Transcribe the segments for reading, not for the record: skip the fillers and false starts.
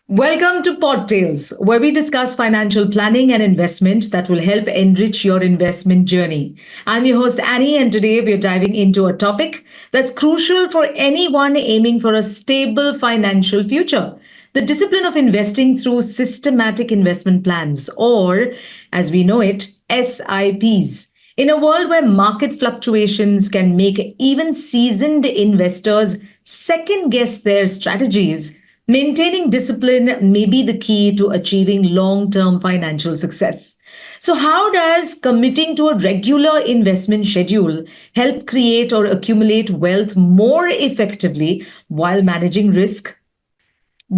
Welcome to PodTales, where we discuss financial planning and investment that will help enrich your investment journey. I'm your host, Annie, and today we're diving into a topic that's crucial for anyone aiming for a stable financial future: the discipline of investing through systematic investment plans, or as we know it, SIPs. In a world where market fluctuations can make even seasoned investors second guess their strategies, maintaining discipline may be the key to achieving long term financial success. So, how does committing to a regular investment schedule help create or accumulate wealth more effectively while managing risk?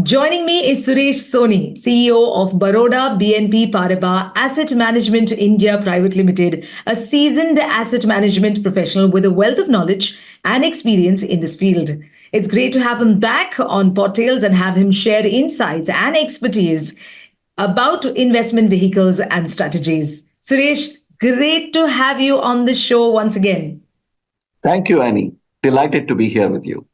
Joining me is Suresh Soni, CEO of Baroda BNP Paribas Asset Management India Private Limited, a seasoned asset management professional with a wealth of knowledge and experience in this field. It's great to have him back on PodTales and have him share insights and expertise about investment vehicles and strategies. Suresh, great to have you on the show once again. Thank you, Annie. Delighted to be here with you.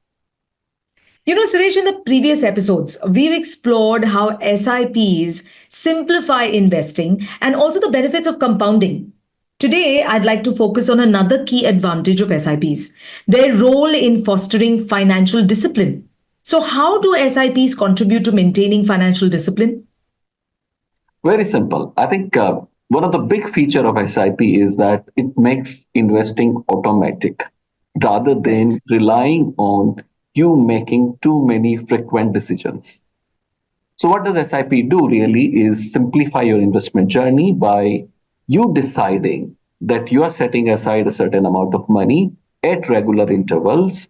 Suresh, in the previous episodes, we've explored how SIPs simplify investing and also the benefits of compounding. Today, I'd like to focus on another key advantage of SIPs: their role in fostering financial discipline. So, how do SIPs contribute to maintaining financial discipline? Very simple. I think one of the big feature of SIP is that it makes investing automatic rather than relying on you making too many frequent decisions. So what does SIP do really is simplify your investment journey by you deciding that you are setting aside a certain amount of money at regular intervals,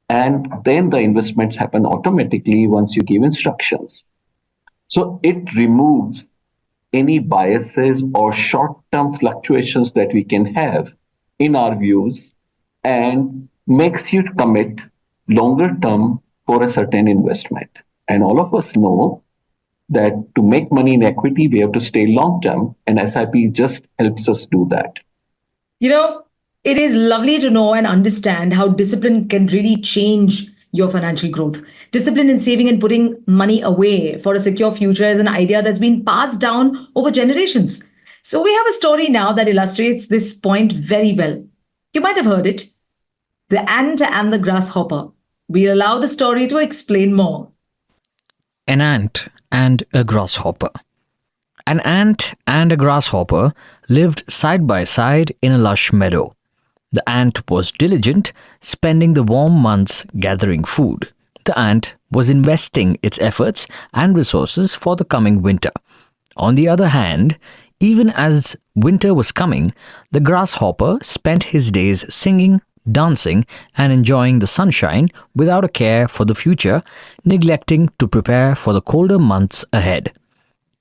and then the investments happen automatically once you give instructions. So it removes any biases or short-term fluctuations that we can have in our views and makes you commit longer term for a certain investment. And all of us know that to make money in equity, we have to stay long term, and SIP just helps us do that. It is lovely to know and understand how discipline can really change your financial growth. Discipline in saving and putting money away for a secure future is an idea that's been passed down over generations. So we have a story now that illustrates this point very well. You might have heard it: The Ant and the Grasshopper. We'll allow the story to explain more. An ant and a grasshopper. An ant and a grasshopper lived side by side in a lush meadow. The ant was diligent, spending the warm months gathering food. The ant was investing its efforts and resources for the coming winter. On the other hand, even as winter was coming, the grasshopper spent his days singing, dancing, and enjoying the sunshine without a care for the future, neglecting to prepare for the colder months ahead.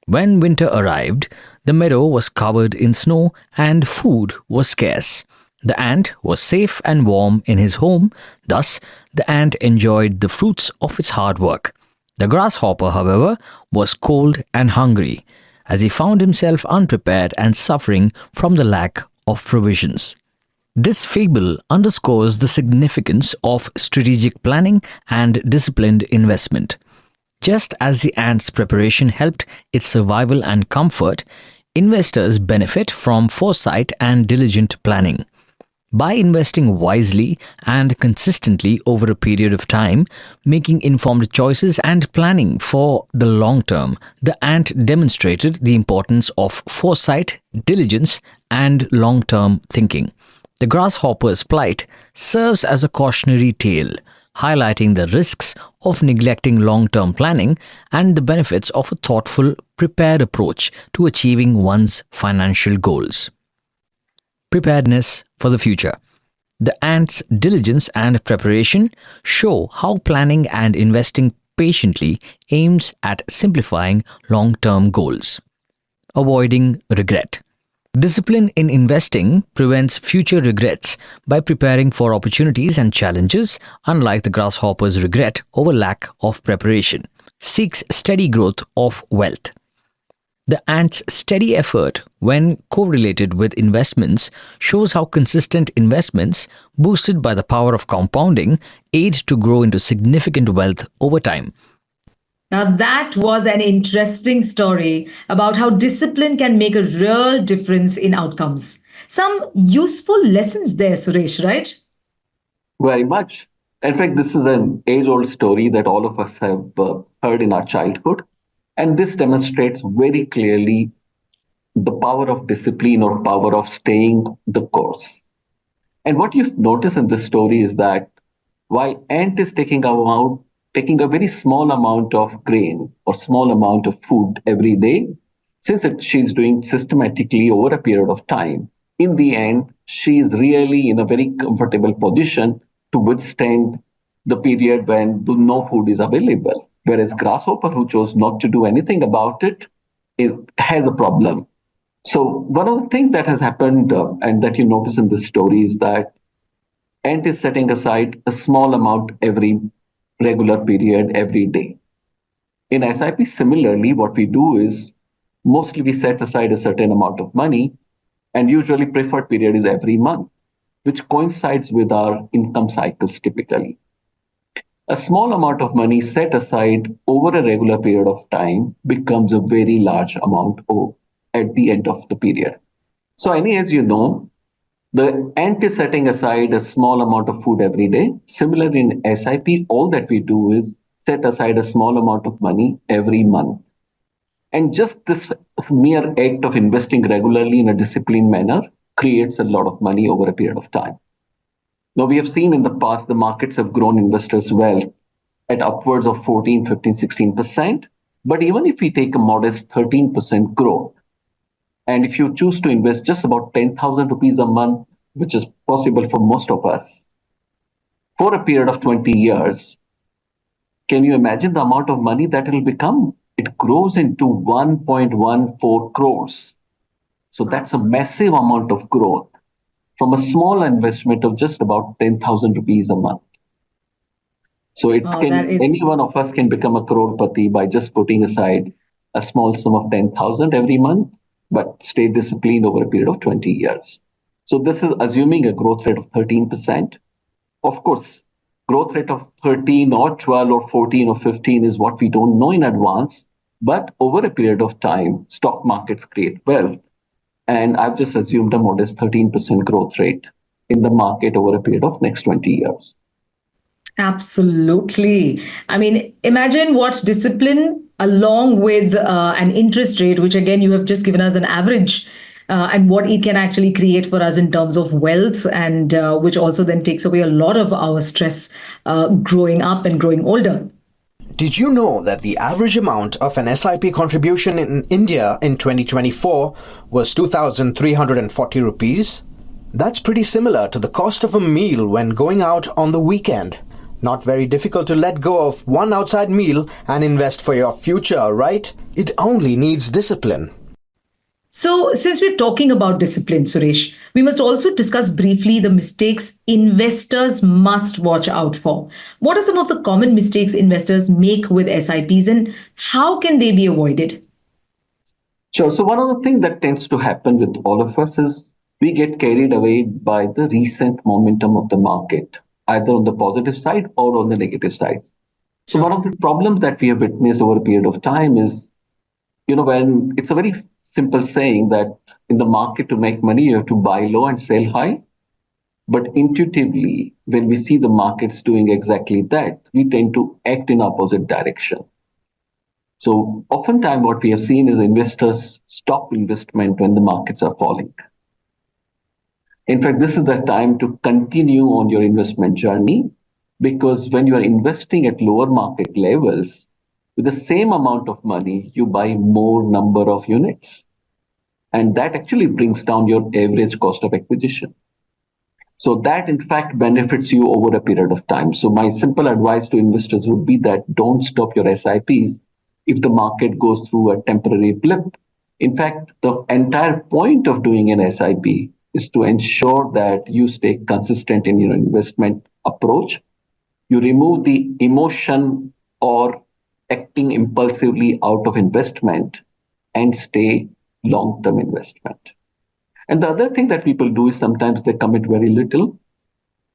When winter arrived, the meadow was covered in snow and food was scarce. The ant was safe and warm in his home, thus the ant enjoyed the fruits of its hard work. The grasshopper, however, was cold and hungry, as he found himself unprepared and suffering from the lack of provisions. This fable underscores the significance of strategic planning and disciplined investment. Just as the ant's preparation helped its survival and comfort, investors benefit from foresight and diligent planning. By investing wisely and consistently over a period of time, making informed choices and planning for the long term, the ant demonstrated the importance of foresight, diligence, and long-term thinking. The grasshopper's plight serves as a cautionary tale, highlighting the risks of neglecting long-term planning and the benefits of a thoughtful, prepared approach to achieving one's financial goals. Preparedness for the future. The ant's diligence and preparation show how planning and investing patiently aims at simplifying long-term goals. Avoiding regret. Discipline in investing prevents future regrets by preparing for opportunities and challenges, unlike the grasshopper's regret over lack of preparation. Seeks steady growth of wealth. The ant's steady effort, when correlated with investments, shows how consistent investments, boosted by the power of compounding, aid to grow into significant wealth over time. Now, that was an interesting story about how discipline can make a real difference in outcomes. Some useful lessons there, Suresh, right? Very much. In fact, this is an age old story that all of us have heard in our childhood. And this demonstrates very clearly the power of discipline or power of staying the course. And what you notice in this story is that while ant is taking a very small amount of grain or small amount of food every day, since she's doing systematically over a period of time, in the end, she is really in a very comfortable position to withstand the period when no food is available. Whereas grasshopper, who chose not to do anything about it, it has a problem. So one of the things that has happened and that you notice in this story is that ant is setting aside a small amount every regular period every day. In SIP, similarly, what we do is mostly we set aside a certain amount of money, and usually preferred period is every month, which coincides with our income cycles typically. A small amount of money set aside over a regular period of time becomes a very large amount at the end of the period. So, any as you know, the ant is setting aside a small amount of food every day. Similarly, in SIP, all that we do is set aside a small amount of money every month. And just this mere act of investing regularly in a disciplined manner creates a lot of money over a period of time. Now, we have seen in the past the markets have grown investors' wealth at upwards of 14, 15, 16%. But even if we take a modest 13% growth, and if you choose to invest just about 10,000 rupees a month, which is possible for most of us, for a period of 20 years, can you imagine the amount of money that it will become? It grows into 1.14 crores. So that's a massive amount of growth from a small investment of just about 10,000 rupees a month. So Wow, that any is one of us can become a crorepati by just putting aside a small sum of 10,000 every month, but stay disciplined over a period of 20 years. So this is assuming a growth rate of 13%. Of course, growth rate of 13 or 12 or 14 or 15 is what we don't know in advance. But over a period of time, stock markets create wealth. And I've just assumed a modest 13% growth rate in the market over a period of next 20 years. absolutely. I mean, imagine what discipline along with an interest rate, which again, you have just given us an average. And what it can actually create for us in terms of wealth, and which also then takes away a lot of our stress growing up and growing older. Did you know that the average amount of an SIP contribution in India in 2024 was 2,340 rupees? That's pretty similar to the cost of a meal when going out on the weekend. Not very difficult to let go of one outside meal and invest for your future, right? It only needs discipline. So, since we're talking about discipline, Suresh, we must also discuss briefly the mistakes investors must watch out for. What are some of the common mistakes investors make with SIPs, and how can they be avoided? Sure. So one of the things that tends to happen with all of us is we get carried away by the recent momentum of the market, either on the positive side or on the negative side. So one of the problems that we have witnessed over a period of time is, when it's a very simple saying that in the market to make money, you have to buy low and sell high. But intuitively, when we see the markets doing exactly that, we tend to act in opposite direction. So oftentimes what we have seen is investors stop investment when the markets are falling. In fact, this is the time to continue on your investment journey, because when you are investing at lower market levels, with the same amount of money, you buy more number of units. And that actually brings down your average cost of acquisition. So that in fact benefits you over a period of time. So my simple advice to investors would be that don't stop your SIPs if the market goes through a temporary blip. In fact, the entire point of doing an SIP is to ensure that you stay consistent in your investment approach. You remove the emotion or acting impulsively out of investment, and stay long-term investment. And the other thing that people do is sometimes they commit very little.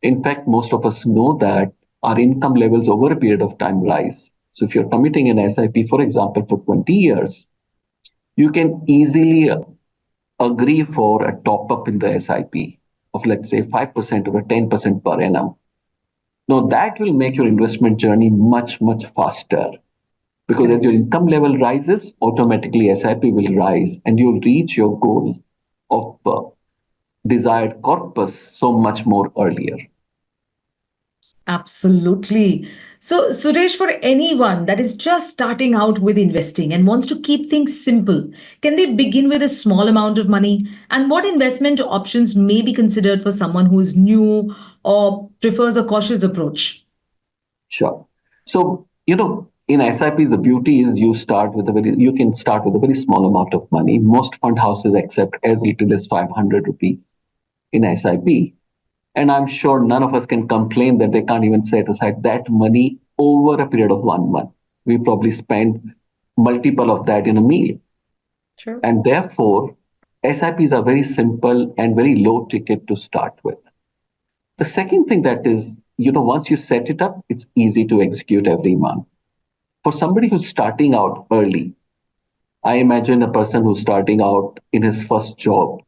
In fact, most of us know that our income levels over a period of time rise. So if you're committing an SIP, for example, for 20 years, you can easily agree for a top up in the SIP of, let's say, 5% or 10% per annum. Now, that will make your investment journey much, much faster because as your income level rises, automatically SIP will rise and you'll reach your goal of desired corpus so much more earlier. Absolutely. So, Suresh, for anyone that is just starting out with investing and wants to keep things simple, can they begin with a small amount of money? And what investment options may be considered for someone who is new or prefers a cautious approach? Sure. So, in SIPs, the beauty is you can start with a very small amount of money. Most fund houses accept as little as 500 rupees in SIP. And I'm sure none of us can complain that they can't even set aside that money over a period of 1 month. We probably spend multiple of that in a meal. Sure. And therefore, SIPs are very simple and very low ticket to start with. The second thing that is, once you set it up, it's easy to execute every month. For somebody who's starting out early, I imagine a person who's starting out in his first job.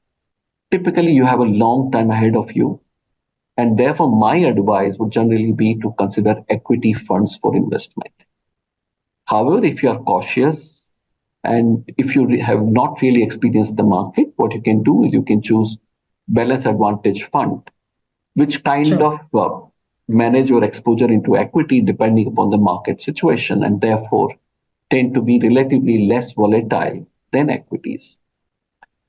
Typically, you have a long time ahead of you. And therefore, my advice would generally be to consider equity funds for investment. However, if you are cautious and if you have not really experienced the market, what you can do is you can choose balance advantage fund, which kind of manage your exposure into equity depending upon the market situation and therefore tend to be relatively less volatile than equities.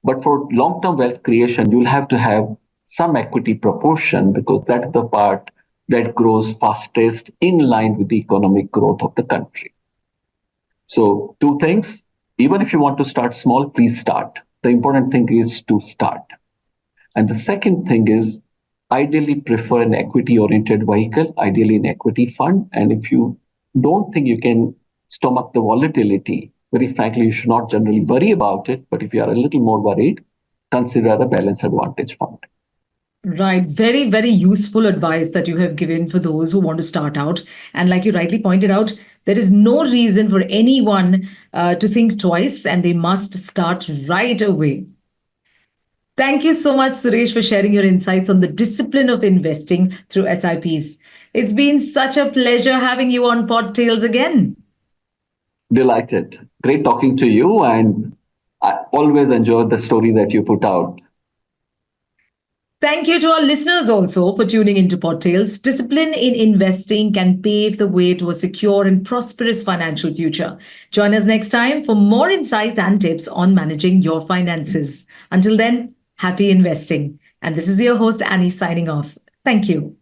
But for long-term wealth creation, you'll have to have some equity proportion because that's the part that grows fastest in line with the economic growth of the country. So two things, even if you want to start small, please start. The important thing is to start. And the second thing is ideally prefer an equity-oriented vehicle, ideally an equity fund. And if you don't think you can stomach the volatility, very frankly, you should not generally worry about it. But if you are a little more worried, consider a balance advantage fund. Right. Very, very useful advice that you have given for those who want to start out. And like you rightly pointed out, there is no reason for anyone to think twice and they must start right away. Thank you so much, Suresh, for sharing your insights on the discipline of investing through SIPs. It's been such a pleasure having you on PodTales again. Delighted. Great talking to you. And I always enjoyed the story that you put out. Thank you to our listeners also for tuning into PodTales. Discipline in investing can pave the way to a secure and prosperous financial future. Join us next time for more insights and tips on managing your finances. Until then, happy investing. And this is your host, Annie, signing off. Thank you.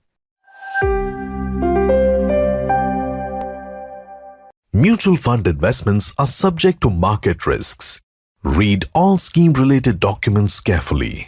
Mutual fund investments are subject to market risks. Read all scheme-related documents carefully.